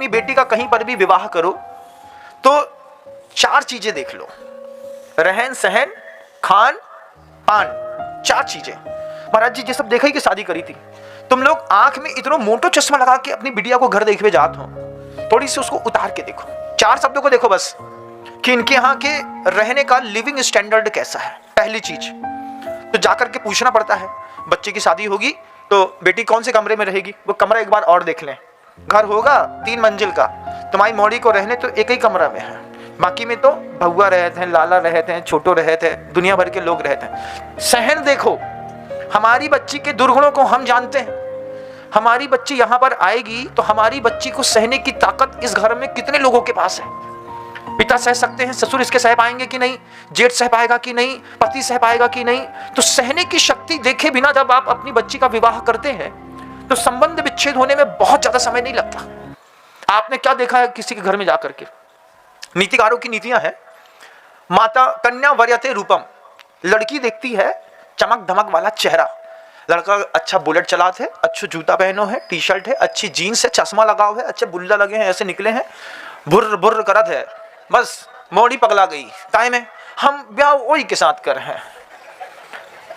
अपनी बेटी का कहीं पर भी विवाह करो तो 4 चीजें देख लो, रहन सहन, खान पान, 4 चीजें। महाराज जी ये सब देखा ही कि शादी करी थी। तुम लोग आंख में इतना मोटो चश्मा लगा के अपनी बिटिया को घर देखने जात हो, थोड़ी सी उसको उतार के देखो, 4 शब्दों को देखो बस कि इनके यहाँ के रहने का लिविंग स्टैंडर्ड कैसा है। पहली चीज तो जाकर के पूछना पड़ता है, बच्चे की शादी होगी तो बेटी कौन से कमरे में रहेगी, वो कमरा एक बार और देख लें। घर होगा 3 मंजिल का, तुम्हारी मौड़ी को रहने तो एक ही कमरा में है, बाकी में तो भगुआ रहते हैं, लाला रहते हैं, छोटो रहते हैं, दुनिया भर के लोग रहते हैं। सहन देखो, हमारी बच्ची के दुर्गुणों को हम जानते हैं। हमारी बच्ची यहाँ पर आएगी तो हमारी बच्ची को सहने की ताकत इस घर में कितने लोगों के पास है। पिता सह सकते हैं, ससुर इसके सह पाएंगे कि नहीं, जेठ सह पाएगा कि नहीं, पति सह पाएगा कि नहीं। तो सहने की शक्ति देखे बिना जब आप अपनी बच्ची का विवाह करते हैं तो संबंध विच्छेद होने में बहुत ज्यादा समय नहीं लगता। आपने क्या देखा है किसी के घर में जाकर के? नीतिकारों की नीतियां हैं, माता कन्या वरीयते रूपम, लड़की देखती है चमक धमक वाला चेहरा, लड़का अच्छा बुलेट चलाते है, अच्छा जूता पहनो है, टी शर्ट है, अच्छी जीन्स है, चश्मा लगा हुआ है, अच्छे बुल्ला लगे हैं, ऐसे निकले हैं, बुर्र बुर्र करत है, बस मोड़ी पगला गई टाइम है, हम ब्याह वही के साथ कर हैं।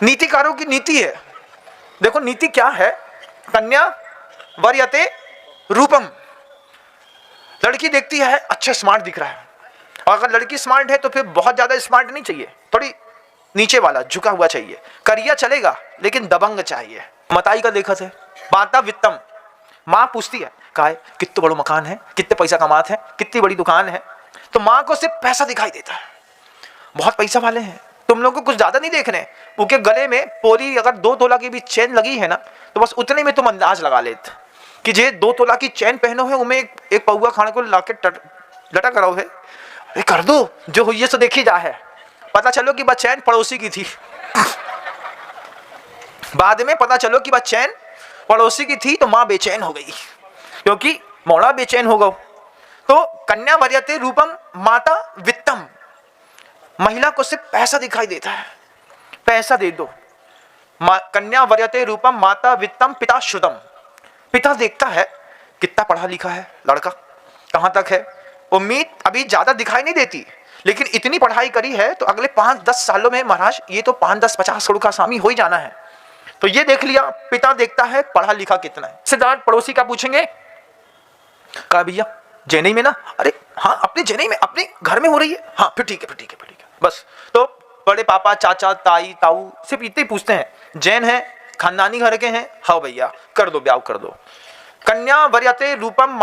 नीतिकारों की नीति है। देखो नीति क्या है, कन्या वरीयते रूपम, लड़की देखती है अच्छा स्मार्ट दिख रहा है, और अगर लड़की स्मार्ट है तो फिर बहुत ज्यादा स्मार्ट नहीं चाहिए, थोड़ी नीचे वाला झुका हुआ चाहिए, करिया चलेगा लेकिन दबंग चाहिए। मताई का देखा है, माता वित्तम, माँ पूछती है कहा कितने बड़ो मकान है, कितने पैसा कमाते हैं, कितनी बड़ी दुकान है, तो माँ को सिर्फ पैसा दिखाई देता है, बहुत पैसा वाले हैं। तुम लोग को कुछ ज्यादा नहीं देखने, उनके गले में पूरी अगर 2 तोला की भी चेन लगी है ना तो बस उतने में तुम अंदाज लगा लेते कि जे 2 तोला की चेन पहनो है उनमें एक पौआ खाने को लाके लटा कराओ है, अरे कर दो जो हुई सो देखी जा है। पता चलो कि बस चैन पड़ोसी की थी बाद में पता चलो कि बस चैन पड़ोसी की थी, तो माँ बेचैन हो गई क्योंकि मोड़ा बेचैन हो गया। तो कन्या वरीयते रूपम माता वित्तम, महिला को सिर्फ पैसा दिखाई देता है, पैसा दे दो। कन्या वरीयते रूपम माता वित्तम पिता श्रुतम, पिता देखता है कितना पढ़ा लिखा है लड़का, कहां तक है, उम्मीद अभी ज्यादा दिखाई नहीं देती, लेकिन इतनी पढ़ाई करी है तो अगले 5-10 सालों में महाराज ये तो 5-10-50 करोड़ का स्वामी हो ही जाना है। तो ये देख लिया, पिता देखता है पढ़ा लिखा कितना है। सिद्धार्थ पड़ोसी का पूछेंगे, कहा भैया चेन्नई में ना, अरे हाँ अपने चेन्नई में अपने घर में हो रही है, हाँ फिर ठीक है, फिर ठीक है, फिर ठीक है, बस। तो बड़े पापा चाचा ताई ताऊ सिर्फ इतने ही पूछते हैं, जैन है, खानदानी घर के हैं, हाँ भैया कर दो ब्याह कर दो। कन्या वरीयते रूपम